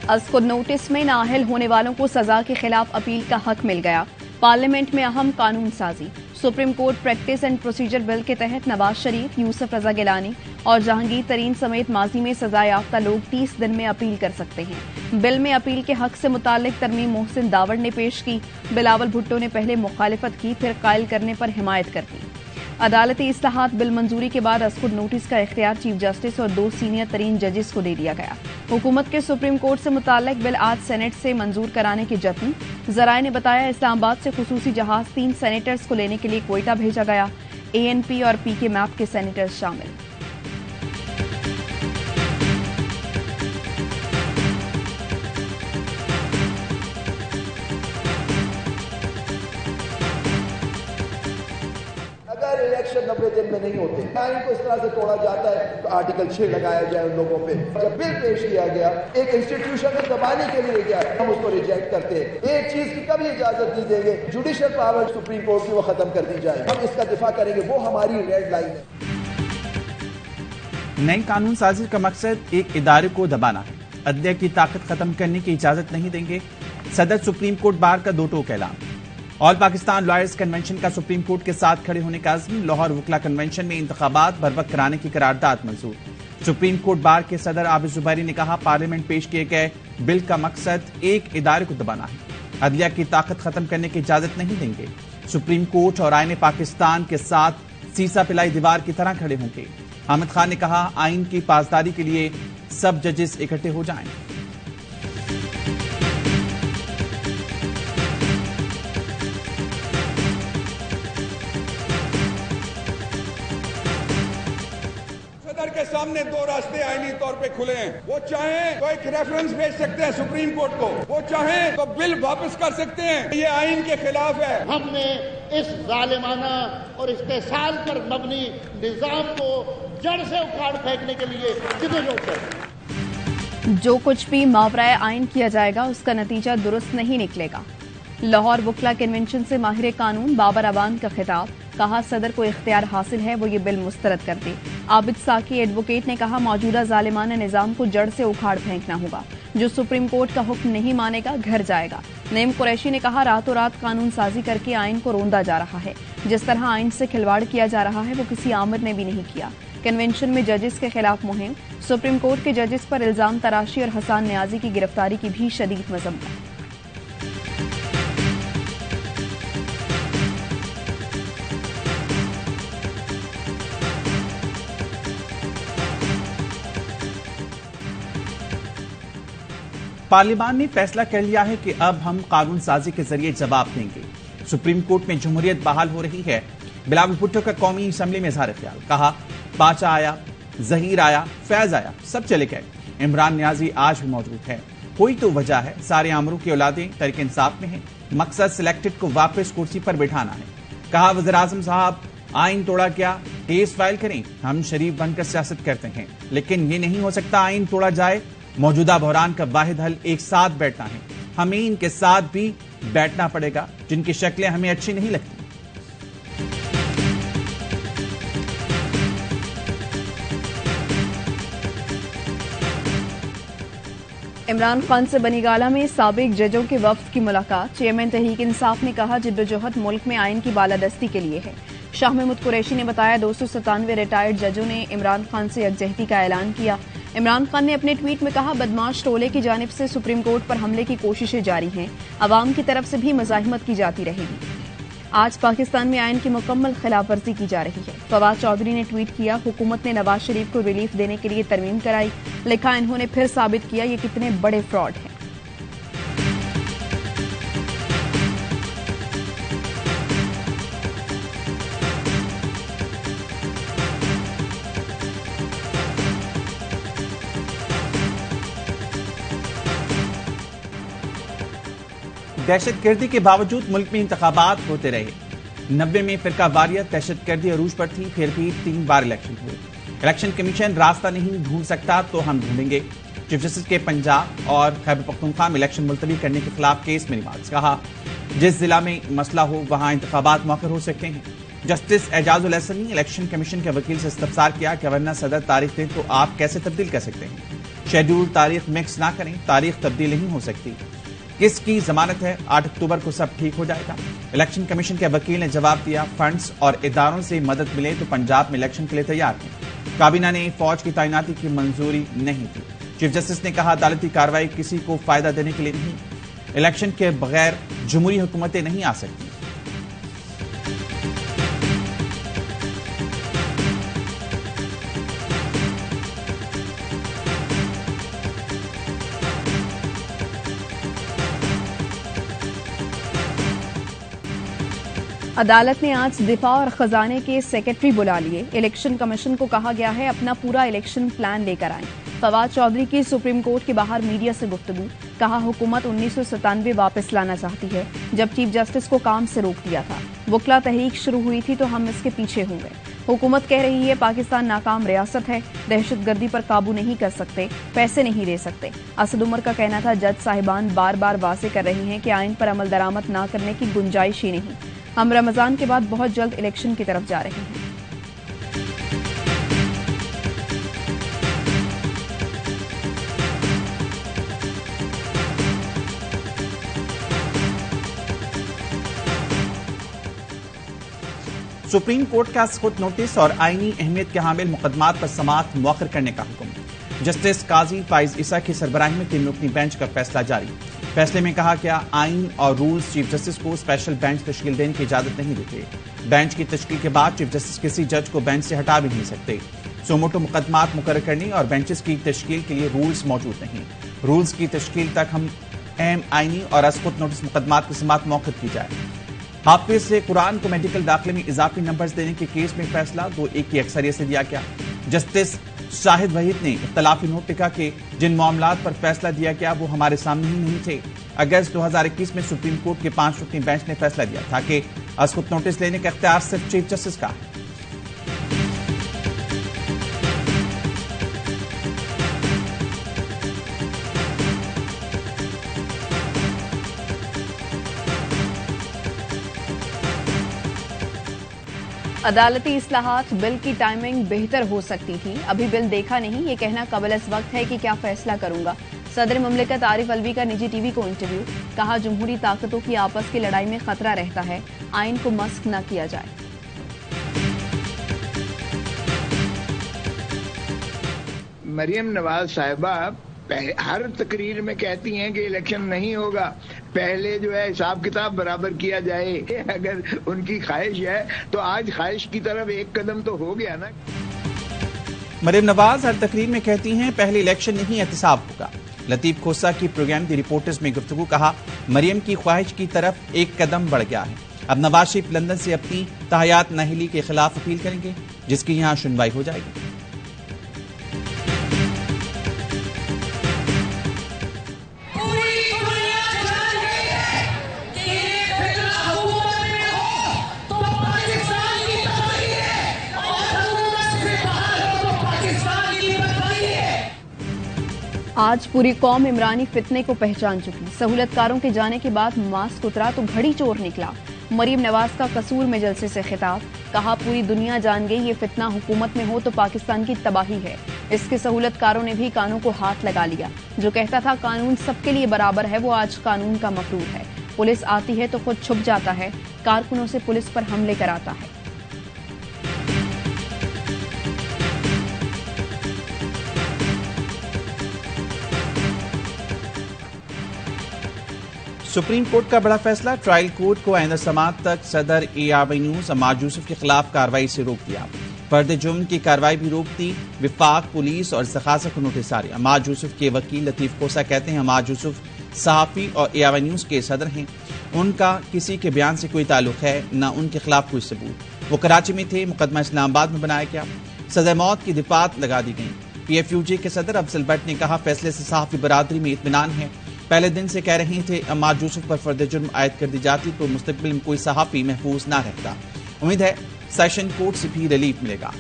अस्कुद notice में नाअहल होने वालों को सजा के खिलाफ अपील का हक मिल गया। पार्लियामेंट में अहम कानून साजी। Supreme court practice and procedure bill के तहत नवाज शरीफ, यूसुफ रजा गिलानी और जहांगीर तरीन समेत माजी में सजा याफ्ता लोग 30 दिन में अपील कर सकते हैं। बिल में अपील के हक से मुताल्लिक तरमीम मोहसिन दावड़ ने पेश की। बिलावल भुट्टो ने पहले मुखालिफत की, फिर कायल करने पर हिमायत कर दी। अदालती इस्लाहात बिल मंजूरी के बाद अस्कुद नोटिस का इख्तियार चीफ जस्टिस और 2 सीनियर तरीन जजेस को दे दिया गया। हुकूमत के सुप्रीम कोर्ट से मुताल्लिक बिल आज सेनेट से मंजूर कराने के जत्न। जराए ने बताया इस्लामाबाद से खुसूसी जहाज 3 सेनेटर्स को लेने के लिए क्वेटा भेजा गया। ANP और PK मैप के सेनेटर्स शामिल। इलेक्शन 90 दिन में नहीं होते, आइन को इस तरह से तोड़ा जाता है तो आर्टिकल 6 लगाया जाए उन लोगों पे। जब बिल पेश किया गया एक इंस्टीट्यूशन को दबाने के लिए गया, हम उसको रिजेक्ट करते हैं। एक चीज की कभी इजाजत नहीं देंगे, जुडिशियल पावर सुप्रीम कोर्ट की वो खत्म कर दी जाए। हम इसका दिफा करेंगे, वो हमारी रेड लाइन है। नई कानून साजी का मकसद एक इदारे को दबाना है। अदलिया की ताकत खत्म करने की इजाजत नहीं देंगे। सदर सुप्रीम कोर्ट बार का 2 टोक ऐलान। ऑल पाकिस्तान लॉयर्स कन्वेंशन का सुप्रीम कोर्ट के साथ खड़े होने का अज़्म। लाहौर वकला कन्वेंशन में इंतखाबात बरवक्त कराने की करारदाद मंजूर। सुप्रीम कोर्ट बार के सदर आबिद जुबैरी ने कहा, पार्लियामेंट पेश किए गए बिल का मकसद एक इदारे को दबाना है। अदलिया की ताकत खत्म करने की इजाजत नहीं देंगे। सुप्रीम कोर्ट और आईन पाकिस्तान के साथ सीसा पिलाई दीवार की तरह खड़े होंगे। हामिद खान ने कहा, आइन की पासदारी के लिए सब जजेस इकट्ठे हो जाएं। के सामने 2 रास्ते आईनी तौर पे खुले हैं। वो चाहें तो एक रेफरेंस भेज सकते हैं सुप्रीम कोर्ट को, वो चाहें तो बिल वापस कर सकते हैं। ये आइन के खिलाफ है। हमने इस जालिमाना और इस्तेसाल पर मबनी निजाम को जड़ से उखाड़ फेंकने के लिए जिद्दोजहद करें। जो कुछ भी मावराए आइन किया जाएगा उसका नतीजा दुरुस्त नहीं निकलेगा। लाहौर वकला कन्वेंशन से माहिर कानून बाबर अवान का खिताब। कहा, सदर को इख्तियार हासिल है वो ये बिल मुस्तरद कर दे। आबिद साकी एडवोकेट ने कहा, मौजूदा जालिमाना निजाम को जड़ से उखाड़ फेंकना होगा। जो सुप्रीम कोर्ट का हुक्म नहीं मानेगा घर जाएगा। नईम कुरैशी ने कहा, रातों रात कानून साजी करके आइन को रोंदा जा रहा है। जिस तरह आइन से खिलवाड़ किया जा रहा है वो किसी आमिर ने भी नहीं किया। कन्वेंशन में जजेस के खिलाफ मुहिम। सुप्रीम कोर्ट के जजेस पर इल्जाम तराशी और हसान न्याजी की गिरफ्तारी की भी शदीद मजम्मत। पार्लियामान ने फैसला कर लिया है कि अब हम कानून साजी के जरिए जवाब देंगे। सुप्रीम कोर्ट में जमहूरियत बहाल हो रही है। बिलावल भुट्टो का कौमी असम्बली में इजहार ख्याल। कहा, पाचा आया, जहीर आया, फैज आया, सब चले गए। इमरान न्याजी आज भी मौजूद है। कोई तो वजह है, सारे आमरों की औलादें तहरीक इंसाफ में हैं। मकसद सिलेक्टेड को वापस कुर्सी पर बिठाना है। कहा, वज़ीर आज़म साहब, आइन तोड़ा क्या, केस फाइल करें। हम शरीफ बनकर सियासत करते हैं, लेकिन ये नहीं हो सकता आइन तोड़ा जाए। मौजूदा बहरान का वाहिद हल एक साथ बैठना है। हमें इनके साथ भी बैठना पड़ेगा जिनकी शक्लें हमें अच्छी नहीं लगती। इमरान खान से बनीगाला में साबिक जजों के वफ्द की मुलाकात। चेयरमैन तहरीक इंसाफ ने कहा, जिद्दोजहद मुल्क में आइन की बालादस्ती के लिए है। शाह महमूद कुरैशी ने बताया, 297 रिटायर्ड जजों ने इमरान खान से यकजहती का ऐलान किया। इमरान खान ने अपने ट्वीट में कहा, बदमाश टोले की जानिब से सुप्रीम कोर्ट पर हमले की कोशिशें जारी हैं। अवाम की तरफ से भी मज़ाहिमत की जाती रहेगी। आज पाकिस्तान में आइन की मुकम्मल खिलाफ वर्जी की जा रही है। फवाद चौधरी ने ट्वीट किया, हुकूमत ने नवाज शरीफ को रिलीफ देने के लिए तरमीम कराई। लिखा, इन्होंने फिर साबित किया ये कितने बड़े फ्रॉड हैं। दहशतगर्दी के बावजूद मुल्क में इंतखाबात होते रहे। 90 में फिरका वारियत दहशतगर्दी अरूज पर थी, फिर भी 3 बार इलेक्शन हुए। इलेक्शन कमीशन रास्ता नहीं ढूंढ सकता तो हम ढूंढेंगे। चीफ जस्टिस के पंजाब और खैबर पख्तूनख्वा में इलेक्शन मुलतवी करने के खिलाफ केस में नवाज। कहा, जिस जिला में मसला हो वहां इंतखाबात मौखर हो सकते हैं। जस्टिस एजाजुल हसन ने इलेक्शन कमीशन के वकील से इस्तफसार किया कि वरना सदर तारीख दें तो आप कैसे तब्दील कर सकते हैं। शेड्यूल तारीख मिक्स ना करें, तारीख तब्दील नहीं हो सकती। किसकी जमानत है? 8 अक्टूबर को सब ठीक हो जाएगा। इलेक्शन कमीशन के वकील ने जवाब दिया, फंड्स और इदारों से मदद मिले तो पंजाब में इलेक्शन के लिए तैयार हैं। काबीना ने फौज की तैनाती की मंजूरी नहीं दी। चीफ जस्टिस ने कहा, अदालती कार्रवाई किसी को फायदा देने के लिए नहीं, इलेक्शन के बगैर जमहूरी हुकूमतें नहीं आ सकती। अदालत ने आज दिफा और खजाने के सेक्रेटरी बुला लिए। इलेक्शन कमीशन को कहा गया है अपना पूरा इलेक्शन प्लान लेकर आएं। फवाद चौधरी की सुप्रीम कोर्ट के बाहर मीडिया से गुफ्तगू, कहा हुकूमत 1997 वापस लाना चाहती है जब चीफ जस्टिस को काम से रोक दिया था। वकला तहरीक शुरू हुई थी तो हम इसके पीछे होंगे। हुकूमत कह रही है पाकिस्तान नाकाम रियासत है, दहशतगर्दी पर काबू नहीं कर सकते, पैसे नहीं दे सकते। असद उमर का कहना था जज साहिबान बार बार वाजे कर रही हैं कि आइन पर अमल दरामद न करने की गुंजाइश ही नहीं। हम रमजान के बाद बहुत जल्द इलेक्शन की तरफ जा रहे हैं। सुप्रीम कोर्ट का स्कूट नोटिस और आईनी अहमियत के हामिल मुकदमात पर समाअत मौखर करने का हुक्म। जस्टिस काजी फाइज ईसा की सरबराही में 3 रुकनी बेंच का फैसला जारी। फैसले में कहा गया, आइन और रूल्स चीफ जस्टिस को स्पेशल बेंच तश्कील देने की इजाजत नहीं देते। बेंच की तश्कील के बाद चीफ जस्टिस किसी जज को बेंच से हटा भी नहीं सकते। सोमोटो मुकदमात मुकर्रर करने और बेंचेस की तश्कील के लिए रूल्स मौजूद नहीं। रूल्स की तश्कील तक हम अहम आईनी और अस्कुत नोटिस मुकदमात की समाअत मौखर की जाए। हाफिज से कुरान को मेडिकल दाखिले में इजाफी नंबर्स देने के केस में फैसला 2-1 की अक्सरियत से दिया गया। जस्टिस शाहिद वहीद ने इख्तलाफी नोट लिखा कि जिन मामलात पर फैसला दिया गया वो हमारे सामने ही नहीं थे। अगस्त 2021 में सुप्रीम कोर्ट के 5 रुकनी बेंच ने फैसला दिया था कि अस्कुत नोटिस लेने का इख्तियार सिर्फ चीफ जस्टिस का है। अदालती इस्लाहात बिल की टाइमिंग बेहतर हो सकती थी, अभी बिल देखा नहीं, ये कहना कबल इस वक्त है कि क्या फैसला करूंगा। सदर मुमलिकत आरिफ अलवी का निजी टीवी को इंटरव्यू, कहा जमहूरी ताकतों की आपस की लड़ाई में खतरा रहता है, आइन को मस्ख न किया जाए। मरियम नवाज साहिबा हर तकरीर में कहती हैं कि इलेक्शन नहीं होगा, पहले जो है हिसाब किताब बराबर किया जाए। अगर उनकी ख्वाहिश है तो आज ख्वाहिश की तरफ एक कदम तो हो गया ना। मरियम नवाज हर तकरीर में कहती हैं पहले इलेक्शन नहीं एहतिसाब होगा। लतीफ खोसा की प्रोग्राम दी रिपोर्टर्स में गुफ्तगू, कहा मरियम की ख्वाहिश की तरफ एक कदम बढ़ गया है। अब नवाज शरीफ लंदन से अपनी तहयात नाहिली के खिलाफ अपील करेंगे जिसकी यहां सुनवाई हो जाएगी। आज पूरी कौम इमरानी फितने को पहचान चुकी। सहूलतकारों के जाने के बाद मास्क उतरा तो घड़ी चोर निकला। मरियम नवाज का कसूर में जलसे से खिताब, कहा पूरी दुनिया जान गई ये फितना हुकूमत में हो तो पाकिस्तान की तबाही है। इसके सहूलतकारों ने भी कानून को हाथ लगा लिया। जो कहता था कानून सबके लिए बराबर है वो आज कानून का मफरूर है। पुलिस आती है तो खुद छुप जाता है, कारकुनों से पुलिस पर हमले कराता है। सुप्रीम कोर्ट का बड़ा फैसला, ट्रायल कोर्ट को आइंदा समाअत तक सदर ARY न्यूज अम्मार यूसुफ के खिलाफ कार्रवाई से रोक दिया। फर्द जुर्म की कार्रवाई भी रोक दी। विफाक, पुलिस और ज़खासा को नोटिस आ रही। अम्मार यूसुफ के वकील लतीफ खोसा कहते हैं अम्मार यूसुफ सहाफ़ी और ARY न्यूज के सदर हैं, उनका किसी के बयान से कोई ताल्लुक है न उनके खिलाफ कोई सबूत। वो कराची में थे, मुकदमा इस्लामाबाद में बनाया गया। सजा मौत की दिफात लगा दी गई। PFUJ के सदर अफजल भट्ट ने कहा फैसले से सहाफ़ी बरादरी में इत्मीनान है। पहले दिन से कह रहे थे अम्मार यूसुफ पर फर्द जुर्म आयद कर दी जाती तो मुस्तकबिल में कोई सहाफ़ी महफूज ना रहता। उम्मीद है सेशन कोर्ट से भी रिलीफ मिलेगा।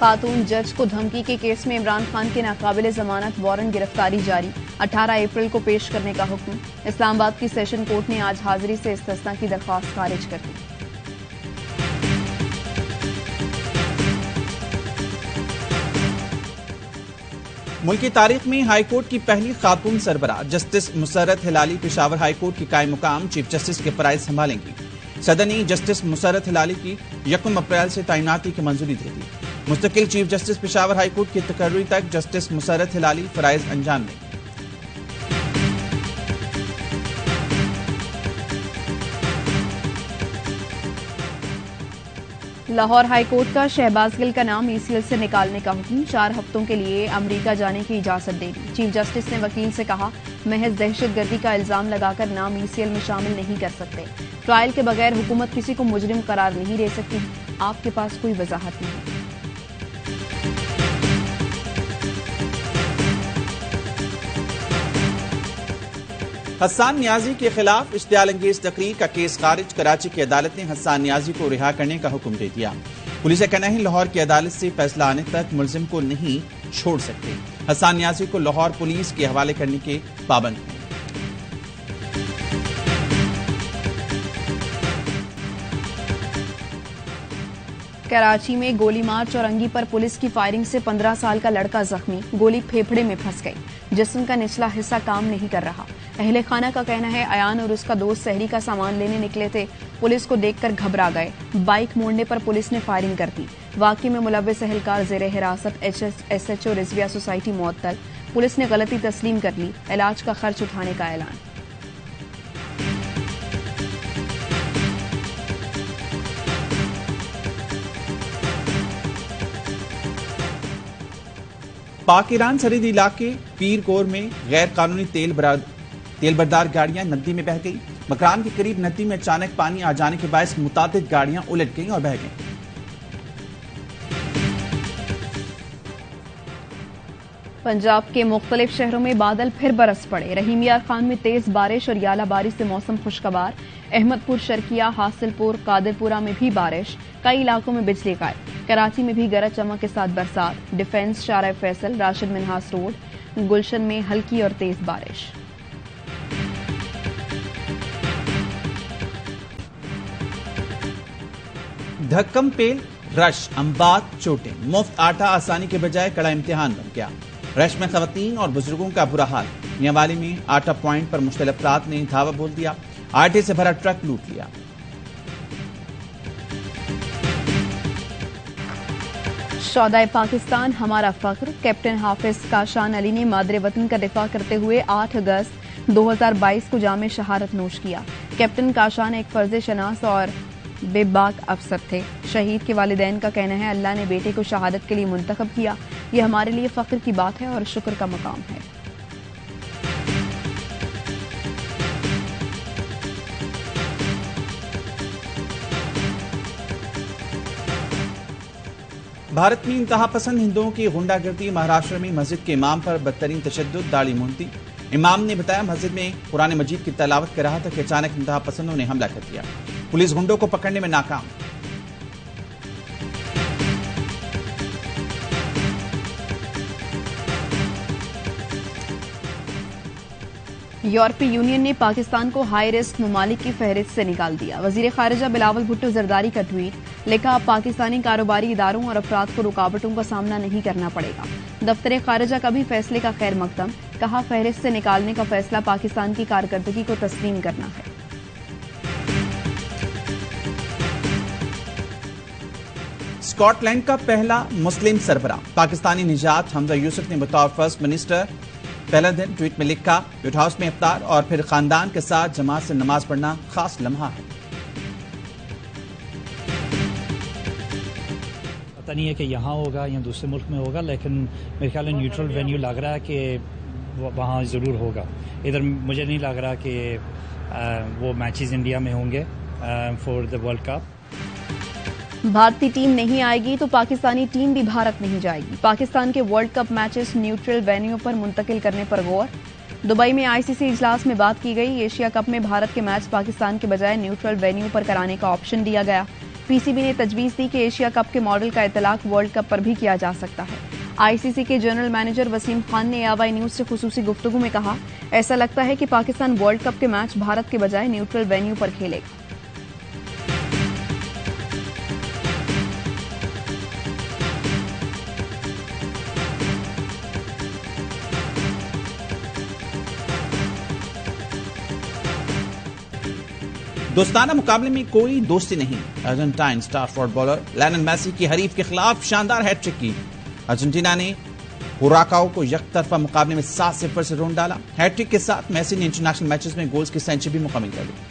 खातून जज को धमकी के केस में इमरान खान के नाकाबिले जमानत वारंट गिरफ्तारी जारी, 18 अप्रैल को पेश करने का हुक्म। इस्लामाबाद की सेशन कोर्ट ने आज हाजिरी से इस्तिस्ना की दरख्वास्त खारिज कर दी। मुल्क की तारीख में हाई कोर्ट की पहली खातून सरबराह justice Musarrat Hilali Peshawar high court की कायम मुकाम चीफ जस्टिस के फराइज संभालेंगी। सदर ने जस्टिस मुसर्रत हिलाली की 1 अप्रैल से तैनाती की मंजूरी दे दी। मुस्तकिल chief justice Peshawar high court की तकर्री तक जस्टिस मुसर्रत हिलाली फराइज अंजाम देंगे। लाहौर हाई कोर्ट का शहबाज गिल का नाम ECL से निकालने का हुक्म, 4 हफ्तों के लिए अमेरिका जाने की इजाजत दे दी। चीफ जस्टिस ने वकील से कहा, महज दहशतगर्दी का इल्जाम लगाकर नाम ECL में शामिल नहीं कर सकते। ट्रायल के बगैर हुकूमत किसी को मुजरिम करार नहीं दे सकती। आपके पास कोई वजाहत नहीं। हसन नियाजी के खिलाफ इश्तियाल अंगेज तकरीर का केस खारिज। कराची की अदालत ने हसन नियाजी को रिहा करने का हुक्म दे दिया। पुलिस का कहना है लाहौर की अदालत से फैसला आने तक मुलजिम को नहीं छोड़ सकते। हसन नियाजी को लाहौर पुलिस के हवाले करने के पाबंद हैं। कराची में गोली मार चौरंगी पर पुलिस की फायरिंग से 15 साल का लड़का जख्मी, गोली फेफड़े में फंस गई। जिस्म का निचला हिस्सा काम नहीं कर रहा। अहले खाना का कहना है अयान और उसका दोस्त सहरी का सामान लेने निकले थे। पुलिस को देखकर घबरा गए। बाइक मोड़ने पर पुलिस ने फायरिंग कर दी। वाकये में मुलव्विस एहलकार जेर हिरासत। SHO रिजविया सोसाइटी मुअत्तल। पुलिस ने गलती तस्लीम कर ली। इलाज का खर्च उठाने का ऐलान। पाक ईरान सरहदी इलाके पीर कोर में गैर कानूनी तेल बरदार गाड़ियां नदी में बह गई। मकरान के करीब नदी में अचानक पानी आ जाने के बायस मुतादिद गाड़ियां उलट गईं और बह गईं। पंजाब के मुख्तलिफ शहरों में बादल फिर बरस पड़े। रहीम यार खान में तेज बारिश और यालाबारी से मौसम खुशगवार। अहमदपुर, शर्किया, हासिलपुर, कादिरपुरा में भी बारिश। कई इलाकों में बिजली गायब। कराची में भी गरज चमक के साथ बरसात। डिफेंस, शारा फैसल, राशिद मिन्हास रोड, गुलशन में हल्की और तेज बारिश। धक्कम पेल, रश, अंबात, चोटें। मुफ्त आटा आसानी के बजाय कड़ा इम्तिहान बन गया। रश में खवातीन और बुजुर्गों का बुरा हाल। मियांवाली में आटा पॉइंट पर मुख्तलिफ अफराद ने धावा बोल दिया। आटे से भरा ट्रक लूट लिया। शौदाए पाकिस्तान हमारा फख्र। कैप्टन हाफिज काशान अली ने मादरे वतन का दिफा करते हुए 8 अगस्त 2022 को जामे शहादत नोश किया। कैप्टन काशान एक फर्ज शनास और बेबाक अफसर थे। शहीद के वालिदैन का कहना है अल्लाह ने बेटे को शहादत के लिए मुंतखब किया। यह हमारे लिए फख्र की बात है और शुक्र का मकाम है। भारत में इंतहा पसंद हिंदुओं की गुंडागर्दी। महाराष्ट्र में मस्जिद के इमाम पर बदतरीन तशद्दुद, दाढ़ी मूंदती। इमाम ने बताया मस्जिद में कुरान मजीद की तलावत कर रहा था कि अचानक इंतहा पसंदों ने हमला कर दिया। पुलिस गुंडों को पकड़ने में नाकाम। यूरोपीय यूनियन ने पाकिस्तान को हाई रिस्क ममालिक की फहरिस्त से निकाल दिया। वजीर खारिजा बिलावल भुट्टो जरदारी का ट्वीट, लिखा अब पाकिस्तानी कारोबारी इदारों और अफराद को रुकावटों का सामना नहीं करना पड़ेगा। दफ्तर खारिजा का भी फैसले का खैर मकदम, कहा फहरिस्त से निकालने का फैसला पाकिस्तान की कारकर्दगी को तस्लीम करना है। स्कॉटलैंड का पहला मुस्लिम सरबराह पाकिस्तानी निजात हमजा यूसुफ ने बतौर फर्स्ट मिनिस्टर पहला दिन ट्वीट में लिखा, व्हाइट हाउस में इफ्तार और फिर खानदान के साथ जमात से नमाज पढ़ना खास लम्हा है। पता नहीं है कि यहाँ होगा या दूसरे मुल्क में होगा, लेकिन मेरे ख्याल में न्यूट्रल वेन्यू लग रहा है कि वहाँ ज़रूर होगा। इधर मुझे नहीं लग रहा कि वो मैचेस इंडिया में होंगे फॉर द वर्ल्ड कप। भारतीय टीम नहीं आएगी तो पाकिस्तानी टीम भी भारत नहीं जाएगी। पाकिस्तान के world cup matches neutral venue पर मुंतकिल करने पर गौर। दुबई में ICC इजलास में बात की गई। एशिया कप में भारत के मैच पाकिस्तान के बजाय न्यूट्रल वेन्यू पर कराने का ऑप्शन दिया गया। पीसीबी ने तजवीज दी कि एशिया कप के मॉडल का इतलाक वर्ल्ड कप पर भी किया जा सकता है। आईसीसी के जनरल मैनेजर वसीम खान ने AY न्यूज से खुसूसी गुफ्तगू में कहा, ऐसा लगता है कि पाकिस्तान वर्ल्ड कप के मैच भारत के बजाय न्यूट्रल वेन्यू पर खेलेगा। दोस्ताना मुकाबले में कोई दोस्ती नहीं। Argentine star footballer Lionel Messi की हरीफ के खिलाफ शानदार हैट्रिक की। अर्जेंटीना ने हुराकाओ को यकतरफा मुकाबले में 7-0 से रोन डाला। हैट्रिक के साथ मेसी ने इंटरनेशनल मैचेस में गोल्स की सेंचुरी भी मुकम्मल कर ली।